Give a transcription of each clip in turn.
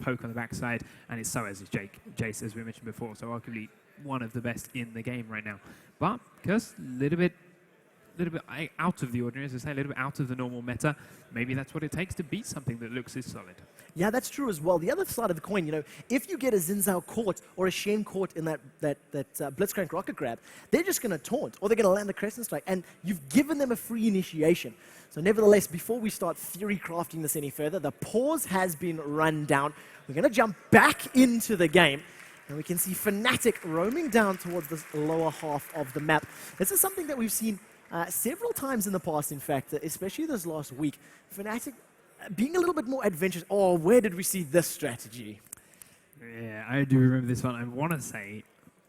poke on the backside, and it's so as is Jayce, as we mentioned before, so arguably one of the best in the game right now. But Curse, a little bit out of the ordinary, as I say, a little bit out of the normal meta. Maybe that's what it takes to beat something that looks this solid. Yeah, that's true as well. The other side of the coin, if you get a Xin'Zhao caught or a Shen caught in that Blitzcrank rocket grab, they're just going to taunt or they're going to land a Crescent Strike, and you've given them a free initiation. So nevertheless, before we start theory crafting this any further, the pause has been run down. We're going to jump back into the game. And we can see Fnatic roaming down towards the lower half of the map. This is something that we've seen several times in the past, in fact, especially this last week. Fnatic being a little bit more adventurous. Oh, where did we see this strategy? Yeah, I do remember this one. I want to say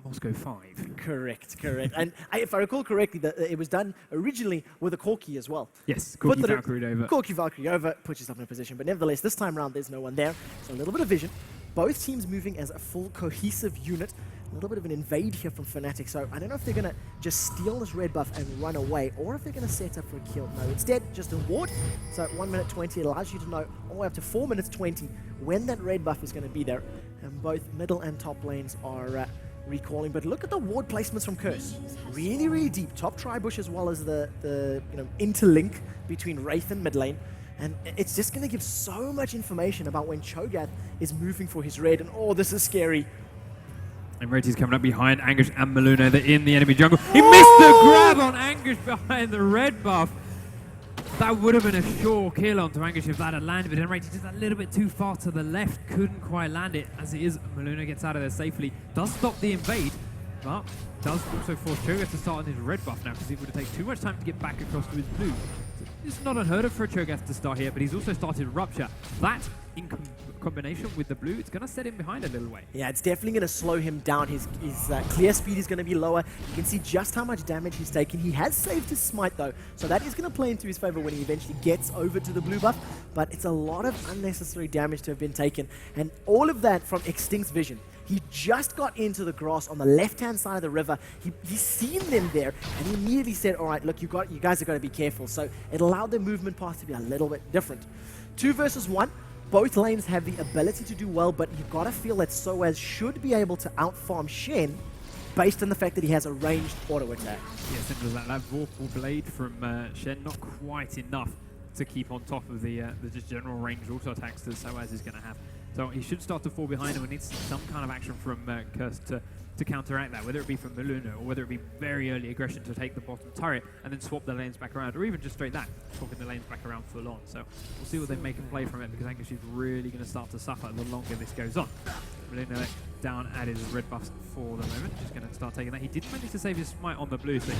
Moscow 5. Correct. And if I recall correctly, it was done originally with a Corki as well. Yes, Corki Valkyrie over. Corki Valkyrie over, puts yourself in a position. But nevertheless, this time around, there's no one there. So a little bit of vision. Both teams moving as a full cohesive unit. A little bit of an invade here from Fnatic. So I don't know if they're going to just steal this red buff and run away, or if they're going to set up for a kill. No, instead, just a ward. So at 1 minute 20, it allows you to know all the way up to 4 minutes 20 when that red buff is going to be there. And both middle and top lanes are recalling. But look at the ward placements from Curse. Really, really deep. Top tri-bush as well as the interlink between Wraith and mid lane. And it's just going to give so much information about when Cho'Gath is moving for his red. And oh, this is scary. And Reti's coming up behind Anguish and Maluna. They're in the enemy jungle. He missed the grab on Anguish behind the red buff. That would have been a sure kill onto Anguish if that had landed, but then Reti just a little bit too far to the left. Couldn't quite land it. As it is, Maluna gets out of there safely. Does stop the invade, but does also force Cho'Gath to start on his red buff now, because it would have taken too much time to get back across to his blue. So it's not unheard of for a Cho'Gath to start here, but he's also started Rupture. That, in combination with the blue, it's going to set him behind a little way. Yeah, it's definitely going to slow him down. His clear speed is going to be lower. You can see just how much damage he's taken. He has saved his smite though, so that is going to play into his favor when he eventually gets over to the blue buff, but it's a lot of unnecessary damage to have been taken, and all of that from Extinct's vision. He just got into the grass on the left-hand side of the river. He's seen them there, and he immediately said, all right, look, you guys have got to be careful. So it allowed their movement path to be a little bit different. 2 versus 1. Both lanes have the ability to do well, but you've got to feel that Soaz should be able to out-farm Shen based on the fact that he has a ranged auto attack. Yeah, simple as that. That Vorpal Blade from Shen, not quite enough to keep on top of the just general ranged auto attacks that Soaz is going to have. So he should start to fall behind, and we need some kind of action from Curse to counteract that, whether it be from Maluna or whether it be very early aggression to take the bottom turret and then swap the lanes back around, or even just straight that, swapping the lanes back around full on. So we'll see what they make and play from it, because Anguish is really going to start to suffer the longer this goes on. Maluna down at his red buffs for the moment, just going to start taking that. He did manage to save his smite on the blue, so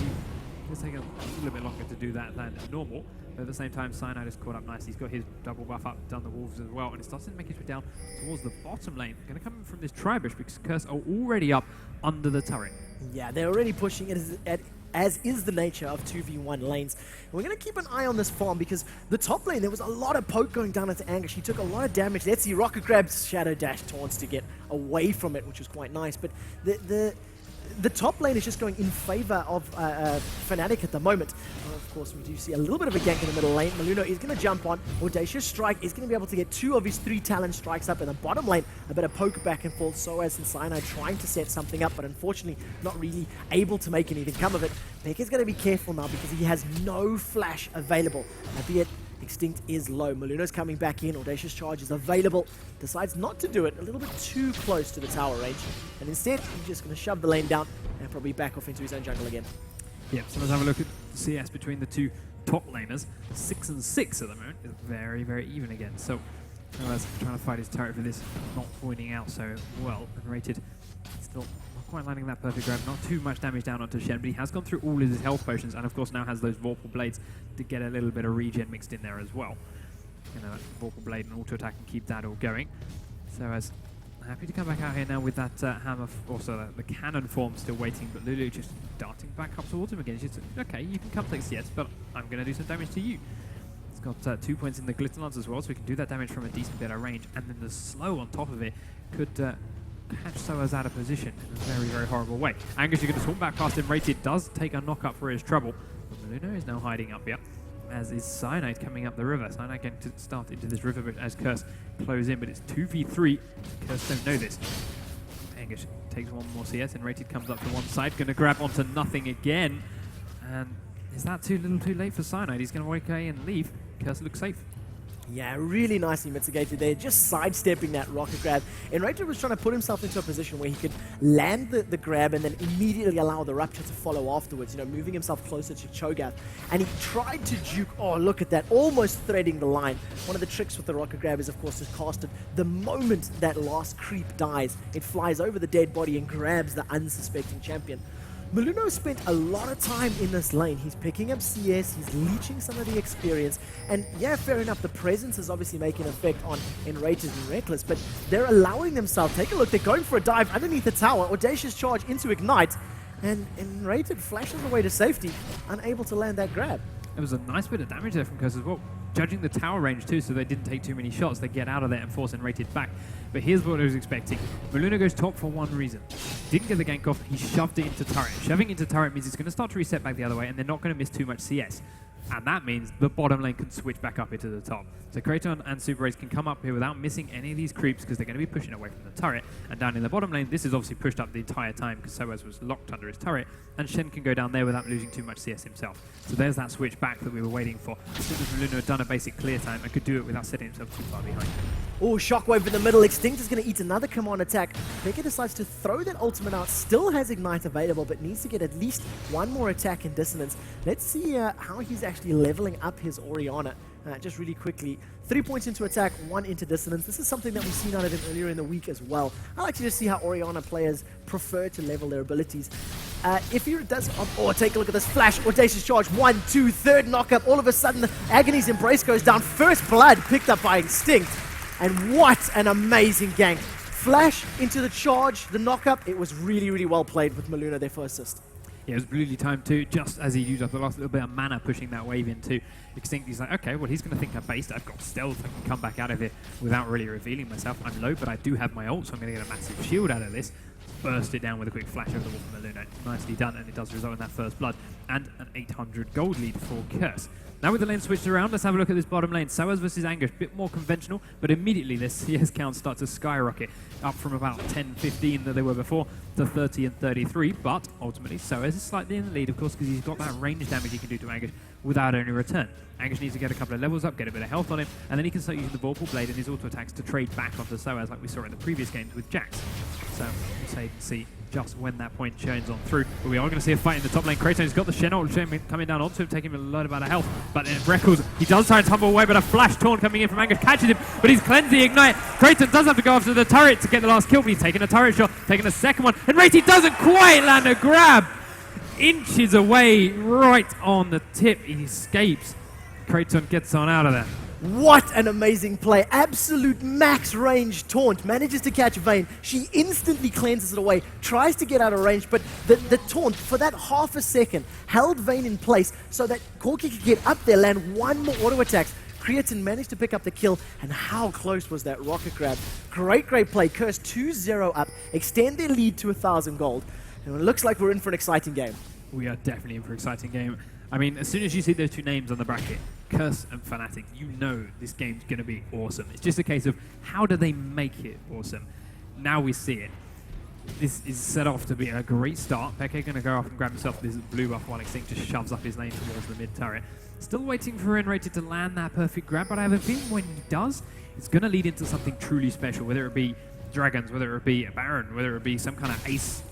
it's taking a little bit longer to do that than normal. But at the same time, Cyanide is caught up nicely. He's got his double buff up, done the wolves as well, and it starts to make his way down towards the bottom lane. Going to come in from this tri-bush because Curse are already up under the turret. Yeah, they're already pushing it as is the nature of 2v1 lanes. And we're going to keep an eye on this farm, because the top lane, there was a lot of poke going down into Anguish. He took a lot of damage. Let's see, Rocket grabs Shadow Dash taunts to get away from it, which was quite nice. But the top lane is just going in favor of Fnatic at the moment. Of course, we do see a little bit of a gank in the middle lane. Maluna is going to jump on. Audacious Strike is going to be able to get 2 of his 3 talent strikes up in the bottom lane. A bit of poke back and forth. Soaz and Cyanide trying to set something up, but unfortunately not really able to make anything come of it. Beck is going to be careful now because he has no flash available, albeit Extinct is low. Maluna's coming back in. Audacious Charge is available. Decides not to do it. A little bit too close to the tower range. And instead, he's just going to shove the lane down and probably back off into his own jungle again. Yeah, so let's have a look at the CS between the 2 top laners. 6 and 6 at the moment. Is very, very even again. So, trying to fight his turret for this, not pointing out so well. And Rated still not quite landing that perfect grab. Not too much damage down onto Shen, but he has gone through all of his health potions, and of course now has those Vorpal Blades to get a little bit of regen mixed in there as well. Vorpal Blade and auto attack and keep that all going. So as happy to come back out here now with that hammer, also the cannon form still waiting, but Lulu just darting back up towards him again. She's okay, you can come take CS, but I'm going to do some damage to you. He's got 2 points in the Glitter Lance as well, so we can do that damage from a decent bit of range, and then the slow on top of it could catch Soaz out of position in a very, very horrible way. Anguish is going to swarm back past him. Rated does take a knock up for his trouble, but Maluna is now hiding up here. as is Cyanide coming up the river. Cyanide going to start into this river but as Curse close in, but it's 2v3. Curse don't know this. Angus takes one more CS and Rated comes up to one side, going to grab onto nothing again. And is that too little too late for Cyanide? He's going to walk away and leave. Curse looks safe. Yeah, really nicely mitigated there, just sidestepping that rocket grab. And Rated was trying to put himself into a position where he could land the grab and then immediately allow the Rupture to follow afterwards, moving himself closer to Cho'Gath. And he tried to juke, oh, look at that, almost threading the line. One of the tricks with the rocket grab is, of course, to cast it the moment that last creep dies. It flies over the dead body and grabs the unsuspecting champion. Moluno spent a lot of time in this lane. He's picking up CS, he's leeching some of the experience, and yeah, fair enough, the presence is obviously making an effect on Enrated and Reckless, but they're allowing themselves, take a look, they're going for a dive underneath the tower, audacious charge into Ignite, and Enrated flashes away to safety, unable to land that grab. It was a nice bit of damage there from Curse as well. Judging the tower range too, so they didn't take too many shots. They get out of there and force Enrated back. But here's what I was expecting. Moluno goes top for one reason. Didn't get the gank off, he shoved it into turret. Shoving into turret means it's going to start to reset back the other way, and they're not going to miss too much CS. And that means the bottom lane can switch back up into the top. So Kraton and Super Race can come up here without missing any of these creeps because they're going to be pushing away from the turret. And down in the bottom lane, this is obviously pushed up the entire time because Soaz was locked under his turret. And Shen can go down there without losing too much CS himself. So there's that switch back that we were waiting for. As soon as Moluno had done a basic clear time and could do it without setting himself too far behind. Oh, Shockwave in the middle. Extinct is going to eat another command attack. Pekka decides to throw that ultimate out. Still has Ignite available, but needs to get at least one more attack in Dissonance. Let's see how he's actually leveling up his Orianna. Just really quickly. 3 points into attack, 1 into Dissonance. This is something that we've seen out of him earlier in the week as well. I like to just see how Orianna players prefer to level their abilities. If he does... Oh, take a look at this flash. Audacious charge. 1, 2, third knockup. All of a sudden, the Agony's Embrace goes down. First blood picked up by Extinct. And what an amazing gank. Flash into the charge, the knockup. It was really, really well played with Moluno there for assist. Yeah, it was bluely timed too, just as he used up the last little bit of mana pushing that wave into Extinct. He's like, okay, well, he's going to think I'm based. I've got stealth. I can come back out of it without really revealing myself. I'm low, but I do have my ult, so I'm going to get a massive shield out of this. Burst it down with a quick flash over the wall from Moluno. Nicely done, and it does result in that first blood and an 800 gold lead for Curse. Now with the lane switched around, let's have a look at this bottom lane. Soaz versus Angus, a bit more conventional, but immediately the CS counts start to skyrocket, up from about 10, 15 that they were before to 30 and 33, but ultimately Soaz is slightly in the lead, of course, because he's got that range damage he can do to Angus without any return. Angus needs to get a couple of levels up, get a bit of health on him, and then he can start using the Vorpal Blade and his auto attacks to trade back onto Soaz like we saw in the previous games with Jax. So we'll say, see just when that point churns on through. But we are going to see a fight in the top lane. Kraton's got the Shen ult coming down onto him, taking him a lot amount of health. But in Reckles, he does try and tumble away, but a flash taunt coming in from Angus catches him, but he's cleansed the Ignite. Kraton does have to go after the turret to get the last kill, but he's taking a turret shot, taking a second one, and Raty doesn't quite land a grab. Inches away, right on the tip, he escapes. Kraton gets on out of there. What an amazing play. Absolute max range taunt. Manages to catch Vayne. She instantly cleanses it away. Tries to get out of range, but the taunt for that half a second held Vayne in place so that Corki could get up there, land one more auto attacks. Creatine managed to pick up the kill, and how close was that rocket grab? Great play. Curse 2-0 up. Extend their lead to 1,000 gold. And it looks like we're in for an exciting game. We are definitely in for an exciting game. I mean, as soon as you see those two names on the bracket, Curse and Fnatic, you know this game's going to be awesome. It's just a case of how do they make it awesome? Now we see it. This is set off to be a great start. Pekka going to go off and grab himself this blue buff while Extinct just shoves up his lane towards the mid turret. Still waiting for Enrated to land that perfect grab, but I have a feeling when he does, it's going to lead into something truly special, whether it be dragons, whether it be a Baron, whether it be some kind of ace,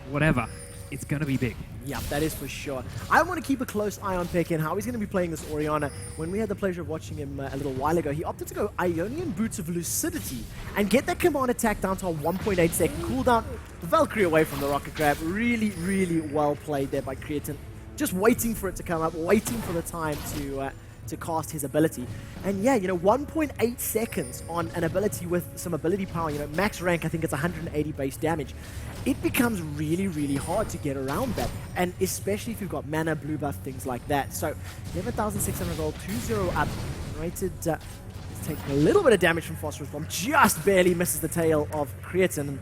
whatever. It's going to be big. Yeah, that is for sure. I want to keep a close eye on Pekka and how he's going to be playing this Orianna. When we had the pleasure of watching him a little while ago, he opted to go Ionian Boots of Lucidity and get that command attack down to a 1.8 second cooldown. The Valkyrie away from the rocket grab. Really, really well played there by Creatine. Just waiting for it to come up, waiting for the time to cast his ability. And yeah, 1.8 seconds on an ability with some ability power, max rank, I think it's 180 base damage. It becomes really, really hard to get around that. And especially if you've got mana, blue buff, things like that. So 11,600 gold, 2-0 up. Rated is taking a little bit of damage from Phosphorus Bomb. Just barely misses the tail of Creatine. And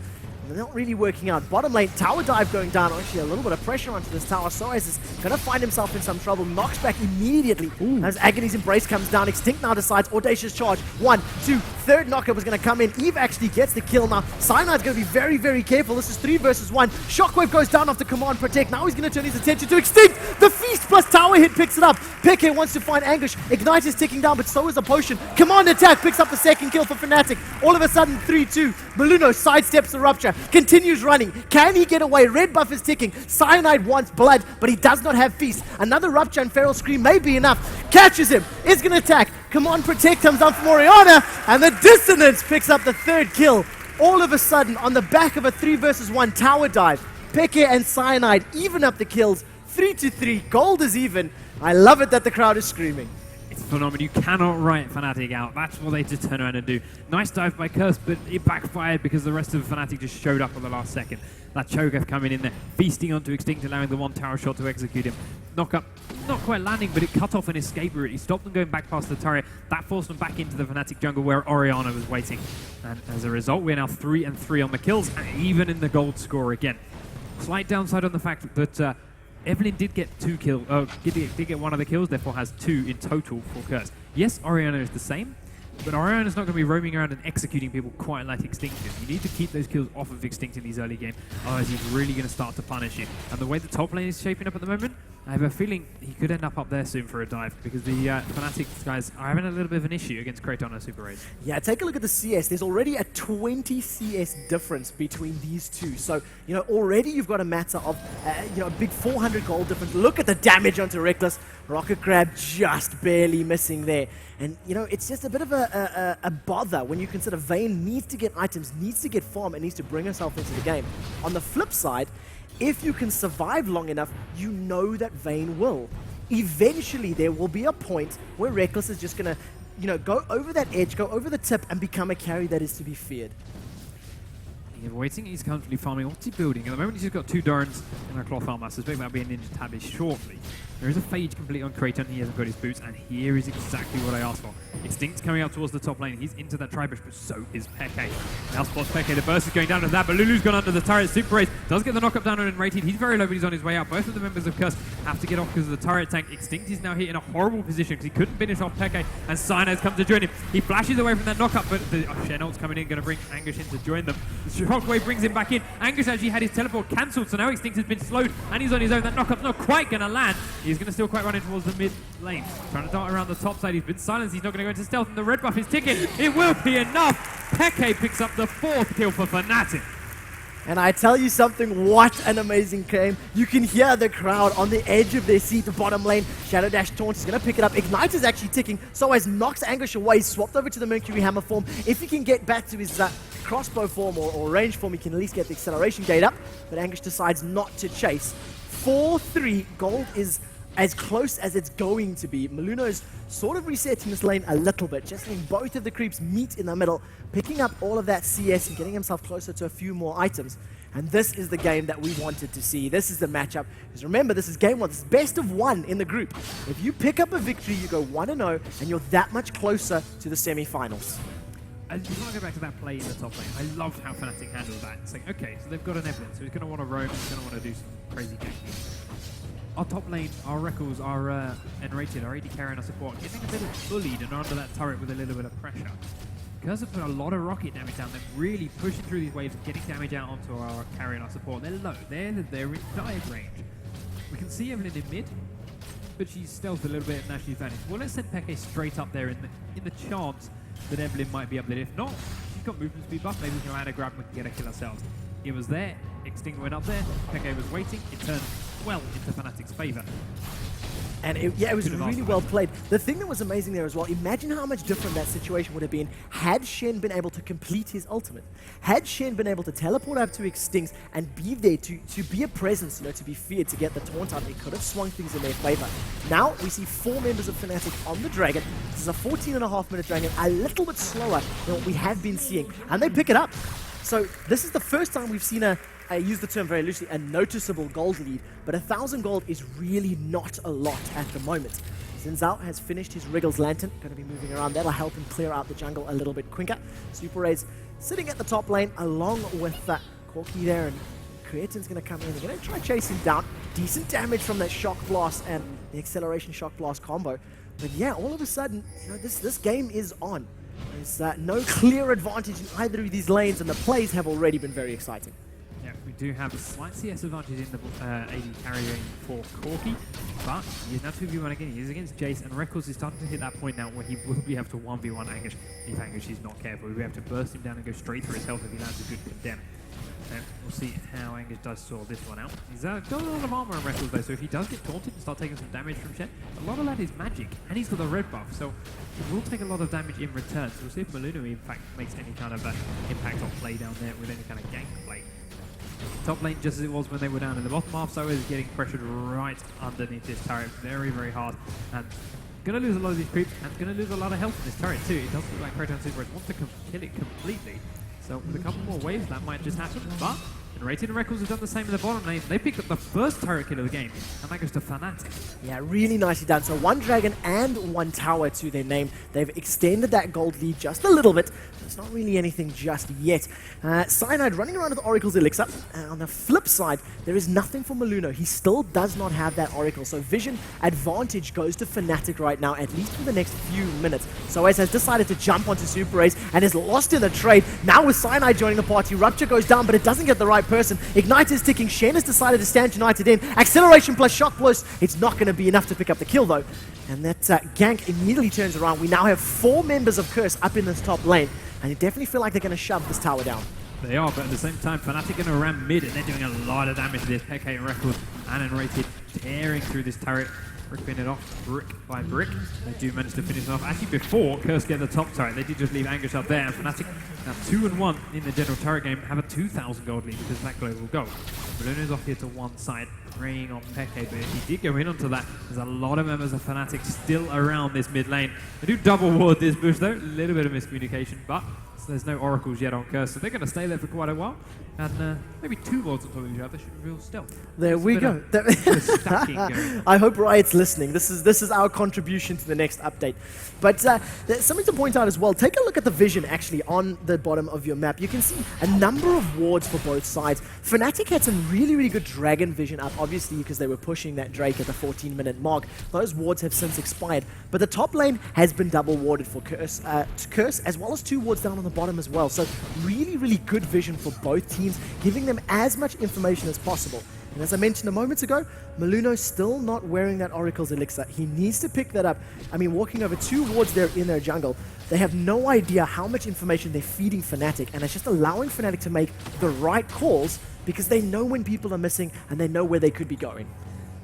They're not really working out. Bottom lane, tower dive going down. Actually, a little bit of pressure onto this tower. Soaz is going to find himself in some trouble. Knocks back immediately as Agony's Embrace comes down. Extinct now decides Audacious Charge. 1, 2, third knockup was going to come in. Eve actually gets the kill now. Cyanide's going to be very, very careful. This is 3 versus 1. Shockwave goes down after Command Protect. Now he's going to turn his attention to Extinct. The Feast plus tower hit picks it up. Peke wants to find Anguish. Ignite is ticking down, but so is the Potion. Command Attack picks up the second kill for Fnatic. All of a sudden, 3-2. Maluno sidesteps the Rupture. Continues running. Can he get away? Red buff is ticking. Cyanide wants blood, but he does not have Feast. Another Rupture and Feral Scream may be enough. Catches him. Is going to attack. Command Protect comes down from Orianna, and the Dissonance picks up the third kill. All of a sudden, on the back of a 3 versus 1 tower dive, Peke and Cyanide even up the kills. 3-3. Gold is even. I love it that the crowd is screaming. It's phenomenal. You cannot write Fnatic out. That's what they just turn around and do. Nice dive by Curse, but it backfired because the rest of Fnatic just showed up at the last second. That Cho'Gath coming in there, feasting onto Extinct, allowing the one tower shot to execute him. Knock up, not quite landing, but it cut off an escape route. He stopped them going back past the turret. That forced them back into the Fnatic jungle where Orianna was waiting. And as a result, we're now 3-3 on the kills, and even in the gold score again. Slight downside on the fact that Evelynn did get 2 kills, did get one of the kills, therefore has 2 in total for Curse. Yes, Orianna is the same, but Orianna's not going to be roaming around and executing people quite like Extinct is. You need to keep those kills off of Extinct in these early games, otherwise he's really going to start to punish you. And the way the top lane is shaping up at the moment, I have a feeling he could end up there soon for a dive, because the Fnatic guys are having a little bit of an issue against Kraton and Super Raid. Yeah, take a look at the CS. There's already a 20 CS difference between these two. So, you know, already you've got a matter of, a big 400 gold difference. Look at the damage onto Reckless. Rocket Crab just barely missing there. And, you know, it's just a bit of a bother when you consider Vayne needs to get items, needs to get farm, and needs to bring herself into the game. On the flip side, if you can survive long enough, you know that Vayne will. Eventually, there will be a point where Reckless is just going to, go over that edge, go over the tip, and become a carry that is to be feared. He's waiting, he's currently farming. What's he building? At the moment, he's just got 2 Dorans and a Cloth Armor. I suspect that'll be a Ninja Tabby shortly. There is a Phage complete on Kraton. He hasn't got his boots, and here is exactly what I asked for. Extinct's coming out towards the top lane. He's into that Tribush, but so is Peke. Now spots Peke. The burst is going down to that, but Lulu's gone under the turret. Super Raid does get the knockup down on Rated. He's very low, but he's on his way out. Both of the members of Curse have to get off because of the turret tank. Extinct is now here in a horrible position because he couldn't finish off Peke, and Cyanide's come to join him. He flashes away from that knockup, but the Shen ult's coming in, going to bring Anguish in to join them. The Shockwave brings him back in. Anguish actually had his teleport cancelled, so now Extinct has been slowed, and he's on his own. That knockup's not quite going to land. He's going to still quite run in towards the mid lane. Trying to dart around the top side. He's been silenced. He's not going to go into stealth, and the red buff is ticking. It will be enough. Peke picks up the 4th kill for Fnatic. And I tell you something, what an amazing game. You can hear the crowd on the edge of their seat, the bottom lane. Shadow Dash Taunt is going to pick it up. Ignite is actually ticking. Soaz knocks Anguish away, swapped over to the Mercury Hammer form. If he can get back to his crossbow form or range form, he can at least get the acceleration gate up. But Anguish decides not to chase. 4-3, gold is as close as it's going to be. Maluno's sort of resetting this lane a little bit, just letting both of the creeps meet in the middle, picking up all of that CS and getting himself closer to a few more items. And this is the game that we wanted to see. This is the matchup. Because remember, this is game 1. This is best of 1 in the group. If you pick up a victory, you go 1-0, and you're that much closer to the semi-finals. I just want to go back to that play in the top lane. I loved how Fnatic handled that. It's like, okay, so they've got an Evelynn, so he's going to want to roam, he's going to want to do some crazy ganking. Our top lane, our Reckles, our Enrated, our AD carry and our support, getting a little bullied and under that turret with a little bit of pressure. Curse have put a lot of rocket damage down. They're really pushing through these waves and getting damage out onto our carry and our support. They're low. They're in dive range. We can see Evelynn in mid, but she's stealthed a little bit and now she's vanished. Well, let's send Peke straight up there in the chance that Evelynn might be up there. If not, she's got movement speed buff. Maybe we can land a grab and we can get a kill ourselves. It was there. Extinct went up there. Peke was waiting. It turned well into Fnatic's favor. And it was really well played. The thing that was amazing there as well, imagine how much different that situation would have been had Shen been able to complete his ultimate. Had Shen been able to teleport up to Extinct and be there to be a presence, to be feared, to get the taunt out, it could have swung things in their favor. Now we see 4 members of Fnatic on the Dragon. This is a 14.5-minute Dragon, a little bit slower than what we have been seeing. And they pick it up. So this is the first time we've seen I use the term very loosely, a noticeable gold lead, but 1,000 gold is really not a lot at the moment. Xin'Zhao has finished his Wriggles Lantern, going to be moving around. That'll help him clear out the jungle a little bit quicker. Super Raid's sitting at the top lane along with Corki there, and Creatin's going to come in. They're going to try chase him down. Decent damage from that shock blast and the acceleration shock blast combo. But yeah, all of a sudden, you know, this game is on. There's no clear advantage in either of these lanes, and the plays have already been very exciting. Yeah, we do have a slight CS advantage in the AD carrying for Corki, but he is now 2v1 again. He is against Jayce, and Records is starting to hit that point now where he will be able to 1v1 Anguish if Anguish is not careful. We'll be able to burst him down and go straight through his health if he lands a good condemn. We'll see how Anguish does sort this one out. He's got a lot of armor on Records though, so if he does get taunted and start taking some damage from Shen, a lot of that is magic, and he's got the red buff, so he will take a lot of damage in return. So we'll see if Lulu in fact makes any kind of impact on play down there with any kind of gank play. Top lane, just as it was when they were down in the bottom half, so is getting pressured right underneath this turret very, very hard. And going to lose a lot of these creeps, and going to lose a lot of health in this turret too. It does look like Kratos Super wants to kill it completely. So with a couple more waves, that might just happen. But Rated Records have done the same in the bottom lane. They picked up the first turret kill of the game, and that goes to Fnatic. Yeah, really nicely done. So 1 dragon and 1 tower to their name. They've extended that gold lead just a little bit. It's not really anything just yet. Cyanide running around with Oracle's Elixir. On the flip side, there is nothing for Maluno. He still does not have that Oracle. So vision advantage goes to Fnatic right now, at least for the next few minutes. So Ace has decided to jump onto Super Ace and is lost in the trade. Now with Cyanide joining the party, Rupture goes down, but it doesn't get the right person. Ignite is ticking. Shen has decided to stand United in. Acceleration plus shock blows. It's not going to be enough to pick up the kill though. And that gank immediately turns around. We now have 4 members of Curse up in this top lane. And you definitely feel like they're going to shove this tower down. They are, but at the same time, Fnatic going to ram mid, and they're doing a lot of damage to this. Peke and Records and Unrated tearing through this turret, ripping it off brick by brick. They do manage to finish it off. Actually, before Curse get the top turret, they did just leave Anguish up there, and Fnatic, now 2-1 in the general turret game, have a 2,000 gold lead because that global goal. Luna's off here to one side, preying on Peke, but if he did go in onto that, there's a lot of members of Fnatic still around this mid lane. They do double ward this bush though, a little bit of miscommunication, but there's no oracles yet on Curse, so they're going to stay there for quite a while. And maybe 2 wards on top of each other should reveal stealth. There we go. I hope Riot's listening. This is our contribution to the next update. But there's something to point out as well. Take a look at the vision actually on the bottom of your map. You can see a number of wards for both sides. Fnatic had some really, really good dragon vision up, obviously because they were pushing that Drake at the 14-minute mark. Those wards have since expired. But the top lane has been double warded for Curse, as well as 2 wards down on the bottom as well. So really, really good vision for both teams, giving them as much information as possible. And as I mentioned a moment ago, Maluno's still not wearing that Oracle's Elixir. He needs to pick that up. I mean, walking over 2 wards there in their jungle, they have no idea how much information they're feeding Fnatic, and it's just allowing Fnatic to make the right calls because they know when people are missing and they know where they could be going.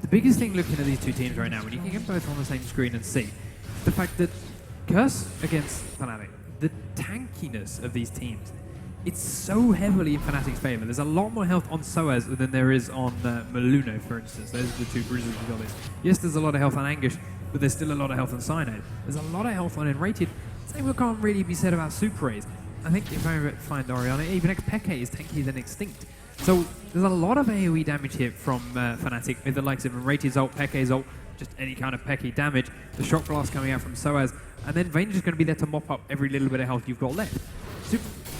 The biggest thing looking at these 2 teams right now, when you can get both on the same screen and see, the fact that Curse against Fnatic, the tankiness of these teams, it's so heavily in Fnatic's favor. There's a lot more health on Soaz than there is on Maluno, for instance. Those are the 2 bruises we got this. Yes, there's a lot of health on Anguish, but there's still a lot of health on Cyanide. There's a lot of health on Enrated. Same can't really be said about Super Ace. I think if I find Orianna, even Peke is tankier than Extinct. So there's a lot of AoE damage here from Fnatic with the likes of Enrated's ult, Peke's ult, just any kind of Peke damage. The shock blast coming out from Soaz, and then Vayne is just going to be there to mop up every little bit of health you've got left.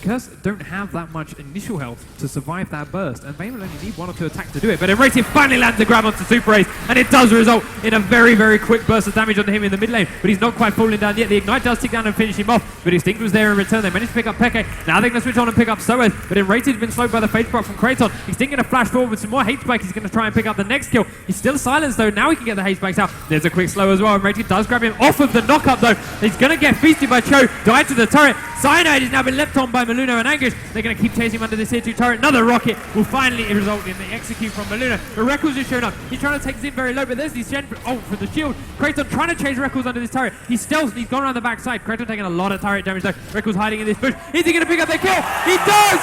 Curse don't have that much initial health to survive that burst, and Vayne will only need 1 or 2 attacks to do it, but Enrated finally lands a grab onto Super Ace, and it does result in a very, very quick burst of damage onto him in the mid lane, but he's not quite falling down yet. The Ignite does tick down and finish him off, but Extinct was there in return. They managed to pick up Peke. Now they're going to switch on and pick up Soaz, but Enrated's been slowed by the Phase Proc from Kratos. Extinct going to flash forward with some more hate spike. He's going to try and pick up the next kill. He's still silenced though. Now he can get the hate spikes out. There's a quick slow as well. Enrated does grab him off of the knockup though. He's going to get feasted by Cho, died to the turret. Cyanide has now been left on by Maluno and Anguish. They're going to keep chasing him under this tier 2 turret. Another rocket will finally result in the execute from Maluno. But Records is showing up. He's trying to take Zin very low, but there's the Shen for the shield. Kratos trying to chase Records under this turret. He's stealth. He's gone around the backside. Kratos taking a lot of turret damage though. Records hiding in this bush. Is he going to pick up the kill? He does!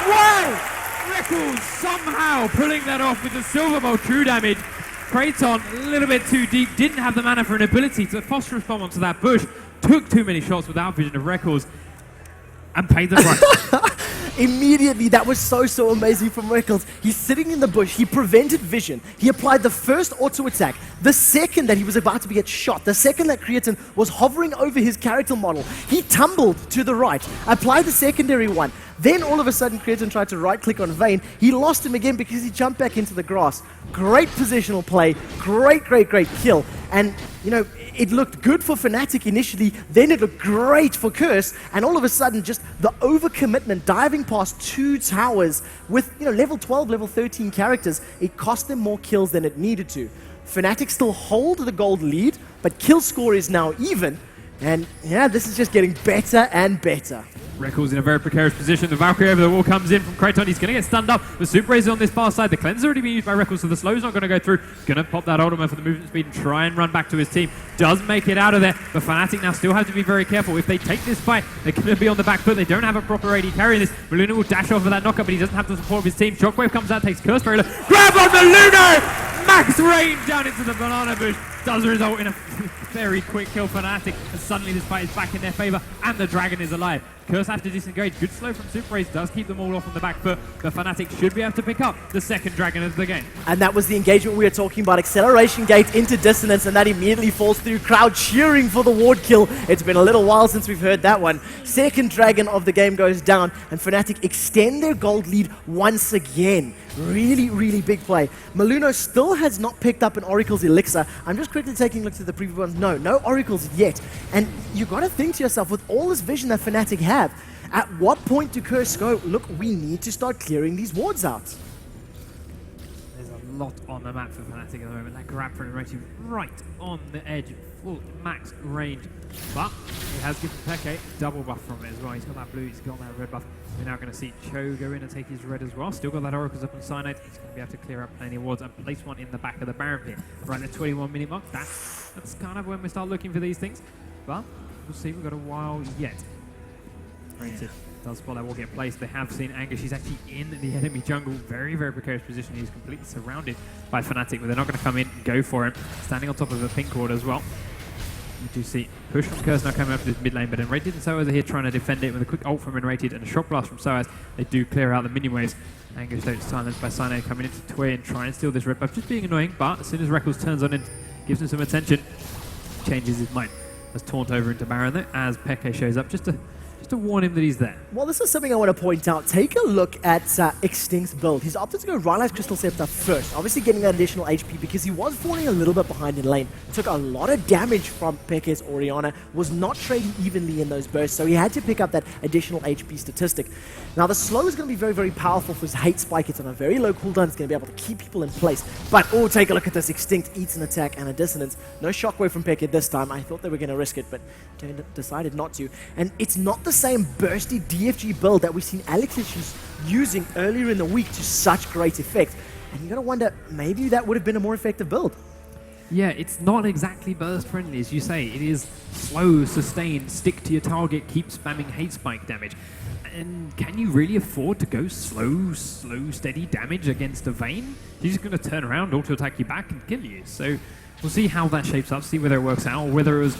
Wow! Records somehow pulling that off with the Silver Bolt true damage. Kratos a little bit too deep. Didn't have the mana for an ability to phosphorus bomb onto that bush. Took too many shots without vision of Records. And paid the price. Immediately, that was so amazing from Records. He's sitting in the bush, he prevented vision, he applied the first auto attack, the second that he was about to get shot, the second that Creatine was hovering over his character model, he tumbled to the right, applied the secondary one. Then all of a sudden, Cretin tried to right-click on Vayne. He lost him again because he jumped back into the grass. Great positional play, great kill. And, you know, it looked good for Fnatic initially, then it looked great for Curse, and all of a sudden, just the overcommitment, diving past 2 towers with, you know, level 12, level 13 characters, it cost them more kills than it needed to. Fnatic still hold the gold lead, but kill score is now even, and yeah, this is just getting better and better. Rekkles in a very precarious position. The Valkyrie over the wall comes in from Kraton. He's going to get stunned up. The Super Raise on this far side. The cleanse already been used by Rekkles, so the slow's not going to go through. Going to pop that ultimate for the movement speed and try and run back to his team. Does make it out of there, but Fnatic now still have to be very careful. If they take this fight, they're going to be on the back foot. They don't have a proper AD carrying this. Lulu will dash off for that knockup, but he doesn't have the support of his team. Shockwave comes out, takes Curse very low. Grab on the Lulu! Max range down into the banana bush. Does result in a very quick kill for Fnatic, and suddenly this fight is back in their favor, and the dragon is alive. Curse have to disengage. Good slow from Super Race does keep them all off on the back foot, but Fnatic should be able to pick up the second dragon of the game. And that was the engagement we were talking about. Acceleration gate into dissonance, and that immediately falls through. Crowd cheering for the ward kill. It's been a little while since we've heard that one. Second dragon of the game goes down, and Fnatic extend their gold lead once again. Really big play. Maluno still has not picked up an Oracle's Elixir. I'm just quickly taking a look to the preview ones. No Oracles yet. And you got to think to yourself, with all this vision that Fnatic have, at what point do Curse go, look, we need to start clearing these wards out? There's a lot on the map for Fnatic at the moment. That grab for him right on the edge, full max range. But he has given Peke double buff from it as well. He's got that blue, he's got that red buff. We're now going to see Cho go in and take his red as well. Still got that Oracles up on Cyanide. He's going to be able to clear up plenty of wards and place one in the back of the Baron pit. Right at the 21-minute mark. That's kind of when we start looking for these things. But we'll see, we've got a while yet. Rated does spot that will get placed. They have seen Anger. She's actually in the enemy jungle. Very precarious position. He's completely surrounded by Fnatic, but they're not going to come in and go for him. Standing on top of a pink ward as well. You do see push from Curse now coming up to this mid lane, but then Rated and Soaz are here trying to defend it with a quick ult from Rated and a shock blast from Soaz. They do clear out the minion waves. Anger's though silenced by Cyanide coming into Tway and trying to steal this red buff. Just being annoying, but as soon as Rekkles turns on and gives him some attention, changes his mind. Has taunt over into Baron there as Peke shows up just to warn him that he's there. Well, this is something I want to point out. Take a look at Extinct's build. He's opted to go Rylai's Crystal Scepter first, obviously getting that additional HP because he was falling a little bit behind in lane. Took a lot of damage from Peke's Orianna, was not trading evenly in those bursts, so he had to pick up that additional HP statistic. Now, the slow is going to be very powerful for his hate spike. It's on a very low cooldown. It's going to be able to keep people in place. But, oh, take a look at this. Extinct eats an attack and a dissonance. No shockwave from Peke this time. I thought they were going to risk it, but decided not to. And it's not the same bursty DFG build that we've seen Alex using earlier in the week to such great effect. And you got to wonder, maybe that would have been a more effective build. Yeah, it's not exactly burst friendly, as you say. It is slow, sustained, stick to your target, keep spamming hate spike damage. And can you really afford to go slow, steady damage against a Vayne? She's just going to turn around, auto-attack you back and kill you. So we'll see how that shapes up, see whether it works out, or whether it was,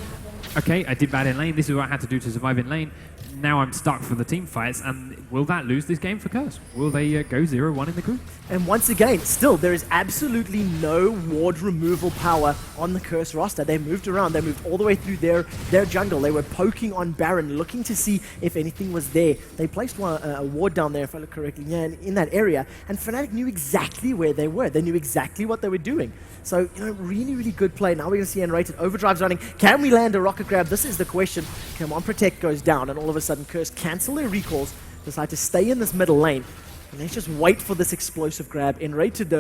okay, I did bad in lane, this is what I had to do to survive in lane. Now I'm stuck for the team fights, and will that lose this game for Curse? Will they go 0-1 in the group? And once again, still, there is absolutely no ward removal power on the Curse roster. They moved around, they moved all the way through their jungle. They were poking on Baron, looking to see if anything was there. They placed a ward down there, if I look correctly, yeah, in that area, and Fnatic knew exactly where they were. They knew exactly what they were doing. So, you know, really good play. Now we're going to see Unrated overdrives running. Can we land a rocket grab? This is the question. Come on, Protect goes down, and all of a sudden Curse cancel their recalls, decide to stay in this middle lane. And let's just wait for this explosive grab. Enrated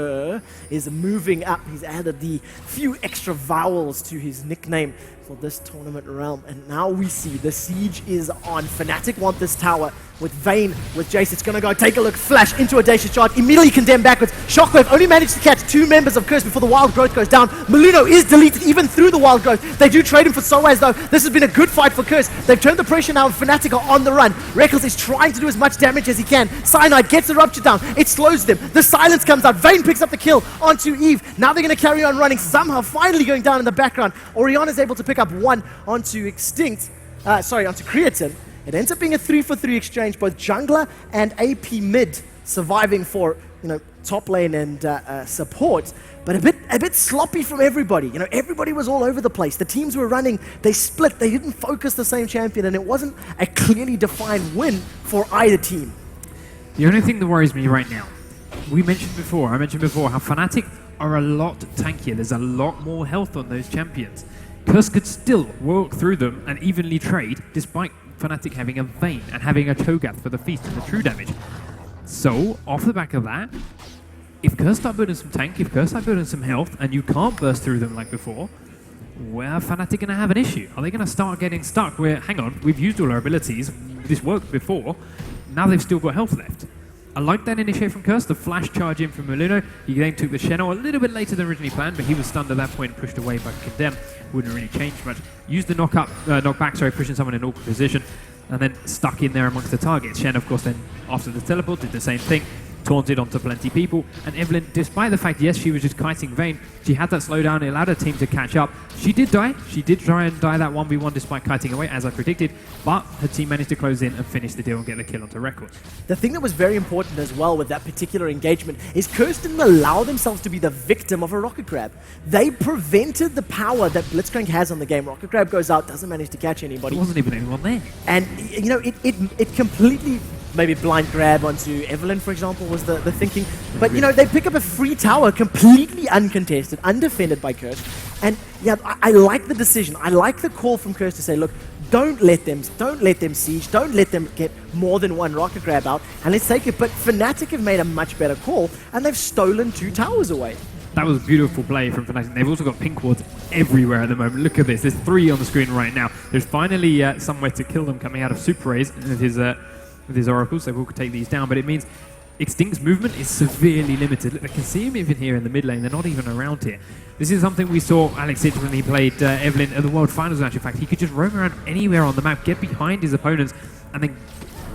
is moving up. He's added the few extra vowels to his nickname for this tournament realm. And now we see the siege is on. Fnatic want this tower with Vayne, with Jayce. It's going to go take a look, flash into Audacious Charge, immediately condemned backwards. Shockwave only managed to catch 2 members of Curse before the Wild Growth goes down. Maluno is deleted even through the Wild Growth. They do trade him for Soaz though. This has been a good fight for Curse. They've turned the pressure now and Fnatic are on the run. Rekkles is trying to do as much damage as he can. Cyanide gets the Rupture down. It slows them. The silence comes out. Vayne picks up the kill onto Eve. Now they're going to carry on running. Somehow finally going down in the background. Orianna is able to pick up 1 onto onto Cretin. It ends up being a 3-for-3 exchange, both jungler and AP mid surviving for, you know, top lane and support, but a bit sloppy from everybody. You know, everybody was all over the place. The teams were running, they split, they didn't focus the same champion, and it wasn't a clearly defined win for either team. The only thing that worries me right now, I mentioned before how Fnatic are a lot tankier. There's a lot more health on those champions. Curse could still walk through them and evenly trade, despite Fnatic having a Vayne and having a Cho'Gath for the feast and the true damage. So, off the back of that, if Curse start building some tank, if Curse start building some health, and you can't burst through them like before, where Fnatic going to have an issue? Are they going to start getting stuck where, hang on, we've used all our abilities, this worked before, now they've still got health left. I like that initiate from Curse, the flash charge in from Lulu. He then took the Shen a little bit later than originally planned, but he was stunned at that point and pushed away by Condemn. Wouldn't really change much. Used the knockback, pushing someone in an awkward position, and then stuck in there amongst the targets. Shen, of course, then after the teleport, did the same thing. Taunted onto plenty people, and Evelynn, despite the fact, yes, she was just kiting Vayne, she had that slowdown, it allowed her team to catch up. She did die, she did try and die that 1v1 despite kiting away, as I predicted, but her team managed to close in and finish the deal and get the kill onto records. The thing that was very important as well with that particular engagement is Curse didn't allow themselves to be the victim of a rocket grab. They prevented the power that Blitzcrank has on the game. Rocket grab goes out, doesn't manage to catch anybody. There wasn't even anyone there. And, you know, it completely... Maybe blind grab onto Evelynn, for example, was the thinking. But, you know, they pick up a free tower completely uncontested, undefended by Curse. And, yeah, I like the decision. I like the call from Curse to say, look, don't let them siege, don't let them get more than one rocket grab out, and let's take it. But Fnatic have made a much better call, and they've stolen 2 towers away. That was a beautiful play from Fnatic. They've also got pink wards everywhere at the moment. Look at this. There's 3 on the screen right now. There's finally somewhere to kill them coming out of Super Rays with his oracles. They will take these down, but it means Extinct's movement is severely limited. Look, they can see him even here in the mid lane. They're not even around here. This is something we saw Alex hit when he played Evelynn at the World Finals, in actual fact. He could just roam around anywhere on the map, get behind his opponents, and then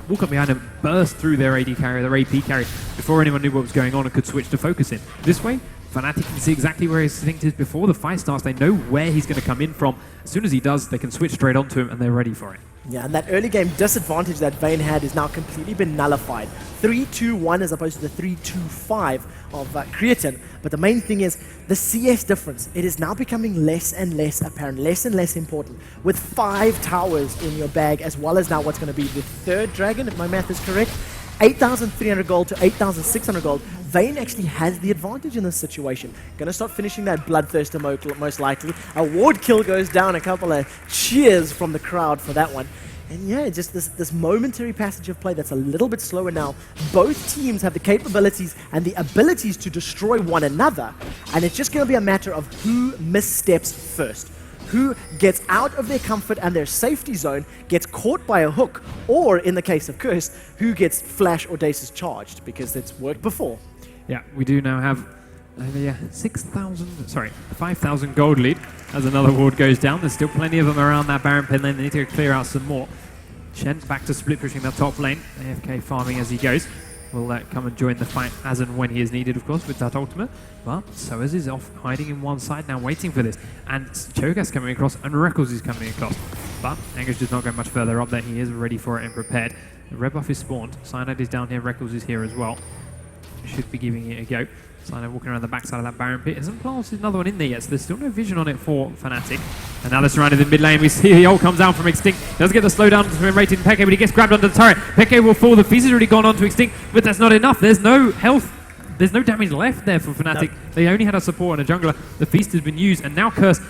walk up behind them, burst through their AD carry, their AP carry, before anyone knew what was going on and could switch to focusing. This way, Fnatic can see exactly where his Extinct is before the fight starts. They know where he's going to come in from. As soon as he does, they can switch straight onto him, and they're ready for it. Yeah, and that early game disadvantage that Vayne had is now completely been nullified. 3-2-1 as opposed to the 3-2-5 of Creatine. But the main thing is the CS difference. It is now becoming less and less apparent, less and less important. With 5 towers in your bag, as well as now what's going to be the 3rd dragon, if my math is correct. 8,300 gold to 8,600 gold. Vayne actually has the advantage in this situation. Gonna start finishing that Bloodthirster most likely. A ward kill goes down, a couple of cheers from the crowd for that one. And yeah, just this momentary passage of play that's a little bit slower now. Both teams have the capabilities and the abilities to destroy one another, and it's just gonna be a matter of who missteps first. Who gets out of their comfort and their safety zone, gets caught by a hook, or in the case of Curse, who gets flash or Jayce's charged, because it's worked before. Yeah, we do now have 5,000 gold lead as another ward goes down. There's still plenty of them around that Baron pin lane. They need to clear out some more. Shen's back to split pushing that top lane. AFK farming as he goes. Will come and join the fight as and when he is needed, of course, with that ultimate. But Soaz is off, hiding in one side now, waiting for this. And Cho'Gath's coming across, and Reckles is coming across. But Anger's just not going much further up there. He is ready for it and prepared. The red buff is spawned. Cyanide is down here. Reckles is here as well. Should be giving it a go. Cyanide walking around the backside of that Baron pit. Hasn't planted another one in there yet, so there's still no vision on it for Fnatic. And now they're surrounded in mid lane. We see the ult comes down from Extinct. Does get the slowdown from rated Peke, but he gets grabbed under the turret. Peke will fall. The feast has already gone on to Extinct, but that's not enough. There's no health. There's no damage left there for Fnatic. No. They only had a support and a jungler. The feast has been used, and now Curse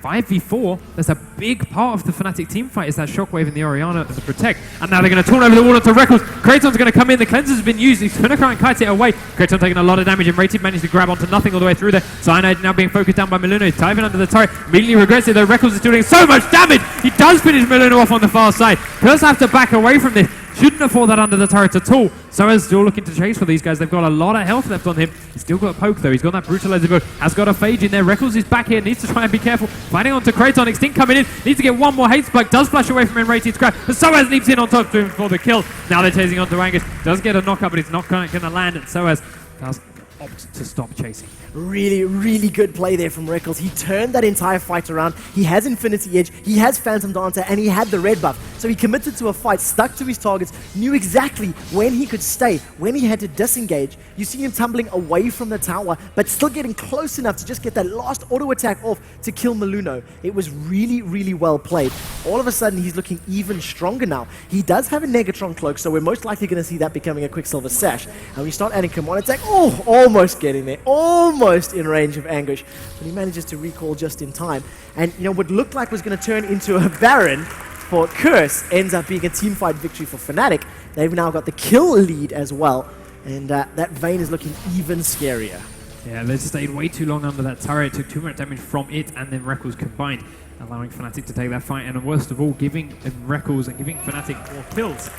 5v4, that's a big part of the Fnatic team fight, is that shockwave in the Orianna as a protect. And now they're going to taunt over the wall onto Reckles. Kraton's going to come in, the cleanser's been used, he's going to try and kite it away. Kraton taking a lot of damage, and Rated managed to grab onto nothing all the way through there. Cyanide now being focused down by Milano, he's diving under the turret, immediately regrets it, though Reckles is doing so much damage! He does finish Milano off on the far side. Curse have to back away from this. Shouldn't have fought that under the turret at all. Soaz still looking to chase for these guys. They've got a lot of health left on him. He's still got a poke though. He's got that brutalizer build. Has got a phage in there. Reckles is back here. Needs to try and be careful. Fighting onto Kraton. Extinct coming in. Needs to get one more hate spike. Does flash away from Enrated's grab. But Soaz leaps in on top to him for the kill. Now they're chasing onto Angus. Does get a knockup, but it's not going to land. And Soaz does opt to stop chasing. Really, really good play there from Rekkles. He turned that entire fight around. He has Infinity Edge, he has Phantom Dancer, and he had the red buff. So he committed to a fight, stuck to his targets, knew exactly when he could stay, when he had to disengage. You see him tumbling away from the tower, but still getting close enough to just get that last auto attack off to kill Meluno. It was really, really well played. All of a sudden, he's looking even stronger now. He does have a Negatron cloak, so we're most likely going to see that becoming a Quicksilver Sash. And when you start adding Command Attack, oh, almost getting there, almost in range of Anguish, but he manages to recall just in time. And you know what looked like was going to turn into a Baron for Curse ends up being a teamfight victory for Fnatic. They've now got the kill lead as well, and that Vayne is looking even scarier. Yeah, they stayed way too long under that turret, took too much damage from it and then Rekkles combined, allowing Fnatic to take that fight, and worst of all, giving Rekkles and giving Fnatic more kills.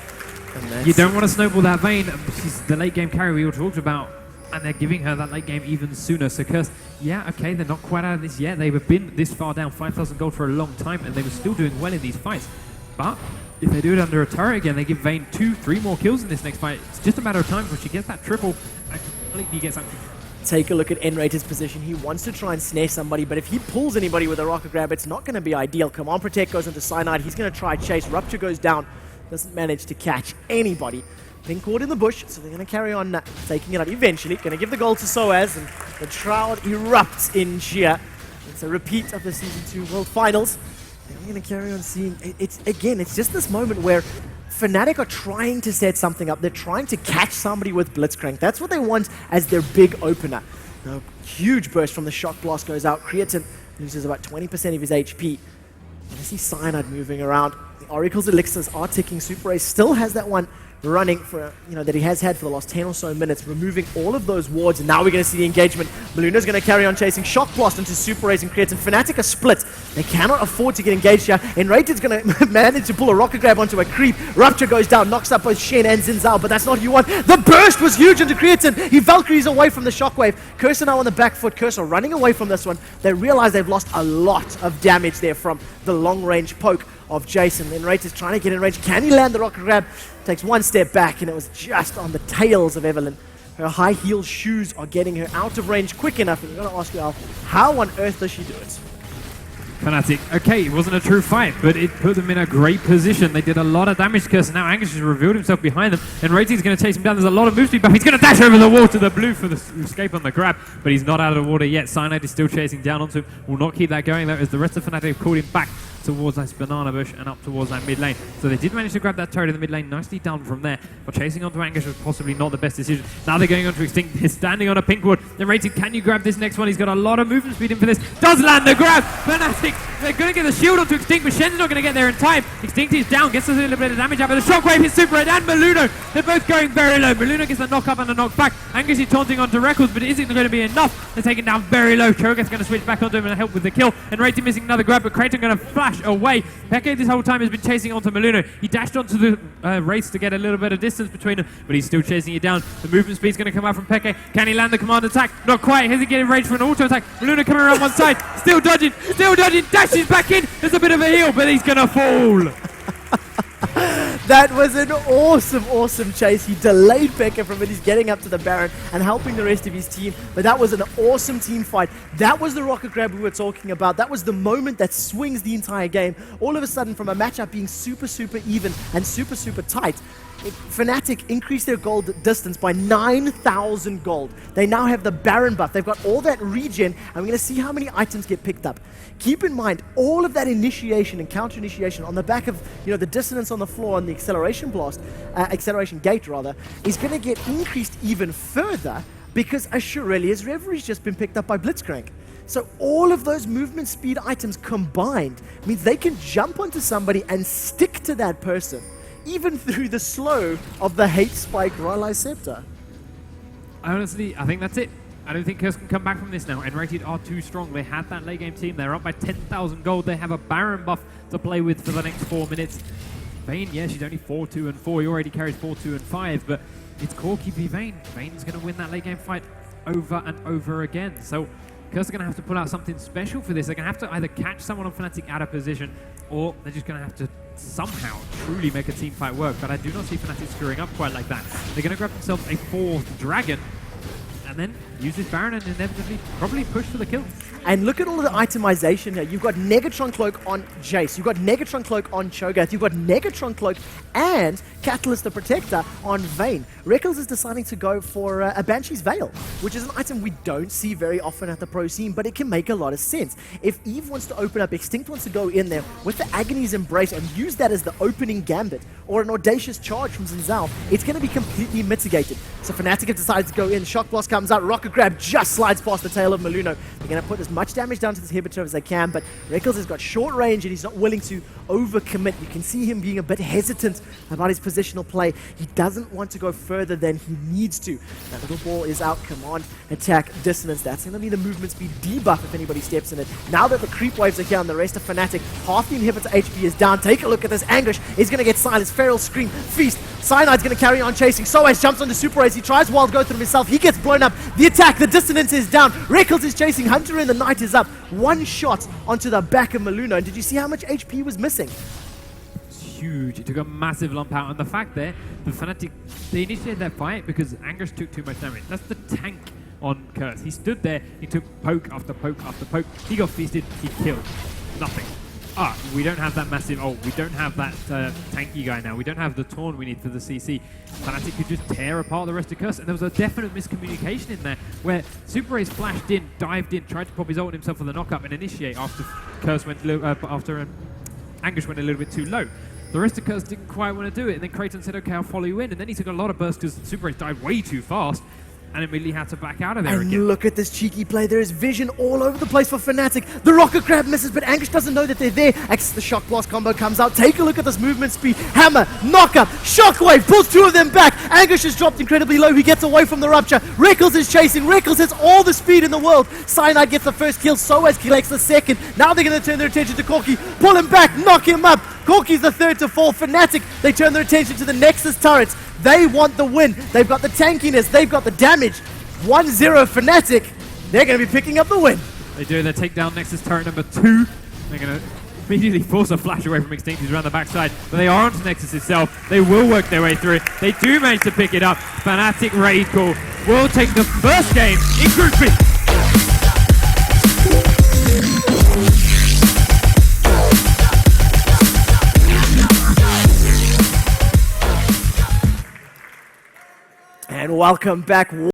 You don't want to snowball that Vayne. She's the late game carry we all talked about, and they're giving her that late game even sooner. So Curse, yeah, okay, they're not quite out of this yet. They've been this far down, 5,000 gold for a long time, and they were still doing well in these fights. But if they do it under a turret again, they give Vayne 2-3 more kills in this next fight. It's just a matter of time before she gets that triple and completely gets out. Take a look at N-Rater's position. He wants to try and snare somebody, but if he pulls anybody with a rocket grab, it's not going to be ideal. Command Protect goes into Cyanide. He's going to try chase. Rupture goes down. Doesn't manage to catch anybody. Pink Ward in the bush, so they're going to carry on taking it out eventually. Going to give the goal to Soaz, and the crowd erupts in cheer. It's a repeat of the Season 2 World Finals. And we're going to carry on seeing... It's just this moment where Fnatic are trying to set something up. They're trying to catch somebody with Blitzcrank. That's what they want as their big opener. A huge burst from the Shock Blast goes out. Creatine loses about 20% of his HP. And I see Cyanide moving around. The Oracle's elixirs are ticking. Super Ace still has that one running for, that he has had for the last 10 or so minutes, removing all of those wards, and now we're going to see the engagement. Meluno's going to carry on chasing. Shock Blast into Super Rays and Creatine. Fnatic are split. They cannot afford to get engaged here. Enrated's going to manage to pull a rocket grab onto a creep. Rupture goes down, knocks up both Shen and Xin'Zhao, but that's not what you want. The burst was huge into Creatine. He Valkyries away from the shockwave. Curse now on the back foot. Curse are running away from this one. They realize they've lost a lot of damage there from the long-range poke of Jayce, and Enrate is trying to get in range. Can he land the rocket grab? Takes one step back, and it was just on the tails of Evelynn. Her high-heeled shoes are getting her out of range quick enough, and I'm going to ask you, Al, how on earth does she do it? Fnatic, okay, it wasn't a true fight, but it put them in a great position. They did a lot of damage to Curse, and now Angus has revealed himself behind them, and Raytheon's going to chase him down. There's a lot of move speed, but he's going to dash over the wall to the blue for the escape on the grab, but he's not out of the water yet. Cyanide is still chasing down onto him. Will not keep that going, though, as the rest of Fnatic have called him back towards that banana bush and up towards that mid lane. So they did manage to grab that turret in the mid lane, nicely done from there, but chasing onto Angus was possibly not the best decision. Now they're going on to Extinct. They're standing on a pink ward. Then Rated, can you grab this next one? He's got a lot of movement speed in for this. Does land the grab! Fnatic, they're going to get the shield onto Extinct, but Shen's not going to get there in time. Extinct is down, gets a little bit of damage out, but the shockwave hits Super Red and Meluno. They're both going very low. Meluno gets the knock up and the knock back. Angus is taunting onto Rekkles, but it isn't going to be enough. They're taking down very low. Cho'Gath's going to switch back onto him and help with the kill. And Rated missing another grab, but Kraton going to flash away. Peke this whole time has been chasing onto Meluno. He dashed onto the race to get a little bit of distance between them, but he's still chasing it down. The movement speed's going to come out from Peke. Can he land the command attack? Not quite. Has he getting range for an auto attack? Meluno coming around one side. Still dodging. Dashes back in. There's a bit of a heal, but he's going to fall. That was an awesome chase. He delayed Pekka from it. He's getting up to the Baron and helping the rest of his team. But that was an awesome team fight. That was the rocket grab we were talking about. That was the moment that swings the entire game. All of a sudden, from a matchup being super even and super tight, Fnatic increased their gold distance by 9,000 gold. They now have the Baron buff. They've got all that regen, and we're going to see how many items get picked up. Keep in mind, all of that initiation and counter initiation on the back of the dissonance on the floor and the acceleration blast, acceleration gate rather, is going to get increased even further because Ashurelia's Revery's just been picked up by Blitzcrank. So all of those movement speed items combined means they can jump onto somebody and stick to that person, even through the slow of the hate spike Raleigh Scepter. Honestly, I think that's it. I don't think Curse can come back from this now. Enrated are too strong. They had that late game team. They're up by 10,000 gold. They have a Baron buff to play with for the next 4 minutes. Vayne, yeah, she's only 4-2 and 4. He already carries 4-2 and 5, but it's Corki v Vayne. Vayne's going to win that late game fight over and over again. So Curse are going to have to pull out something special for this. They're going to have to either catch someone on Fnatic out of position, or they're just going to have to somehow truly make a team fight work. But I do not see Fnatic screwing up quite like that. They're going to grab themselves a 4th dragon, and then use this Baron and inevitably probably push for the kill. And look at all of the itemization here. You've got Negatron Cloak on Jayce. You've got Negatron Cloak on Cho'Gath. You've got Negatron Cloak and Catalyst the Protector on Vayne. Rekkles is deciding to go for a Banshee's Veil, which is an item we don't see very often at the pro scene, but it can make a lot of sense. If Eve wants to open up, Extinct wants to go in there with the Agony's Embrace and use that as the opening gambit, or an Audacious Charge from Xin'Zhao, it's going to be completely mitigated. So Fnatic have decided to go in. Shock Blast comes out. Rocket Grab just slides past the tail of Maluno. They're going to put as much damage down to this inhibitor as they can, but Rekkles has got short range and he's not willing to overcommit. You can see him being a bit hesitant about his positional play. He doesn't want to go further than he needs to. That little ball is out. Command, attack, dissonance. That's going to be the movement speed debuff if anybody steps in it. Now that the creep waves are here on the rest of Fnatic, half the inhibitor HP is down. Take a look at this. Anguish is going to get silenced. Feral Scream, Feast. Cyanide's going to carry on chasing. Soaz jumps onto Super Ace. He tries wild go through himself. He gets blown up. The attack, the dissonance is down. Rekkles is chasing. Hunter in the night is up. One shot onto the back of Maluno. And did you see how much HP was missing? It's huge. It took a massive lump out. And the fact there, the Fnatic, they initiated that fight because Anguish took too much damage. That's the tank on Curse. He stood there. He took poke after poke after poke. He got feasted. He killed. Nothing. We don't have that massive, we don't have that tanky guy now. We don't have the Taunt we need for the CC. Fnatic could just tear apart the rest of Curse, and there was a definite miscommunication in there where Super Ace flashed in, dived in, tried to pop his ult on himself for the knockup and initiate after Curse went after Anguish went a little bit too low. The rest of Curse didn't quite want to do it, and then Kraton said, okay, I'll follow you in, and then he took a lot of bursts because Super Ace died way too fast, and immediately had to back out of there and again. Look at this cheeky play. There is vision all over the place for Fnatic. The Rocket Grab misses, but Anguish doesn't know that they're there. The Shock Blast combo comes out. Take a look at this movement speed. Hammer, knockup, Shockwave, pulls two of them back. Anguish is dropped incredibly low. He gets away from the rupture. Rekkles is chasing. Rekkles has all the speed in the world. Cyanide gets the first kill. Soaz collects the second. Now they're going to turn their attention to Corki. Pull him back, knock him up. Corki's the third to fall. Fnatic, they turn their attention to the Nexus turrets. They want the win. They've got the tankiness. They've got the damage. 1-0 Fnatic. They're going to be picking up the win. They do. They take down Nexus turret number 2. They're going to immediately force a flash away from Extinct, who's around the backside. But they are onto Nexus itself. They will work their way through it. They do manage to pick it up. Fnatic.RaidCall will take the first game in Group B. And welcome back.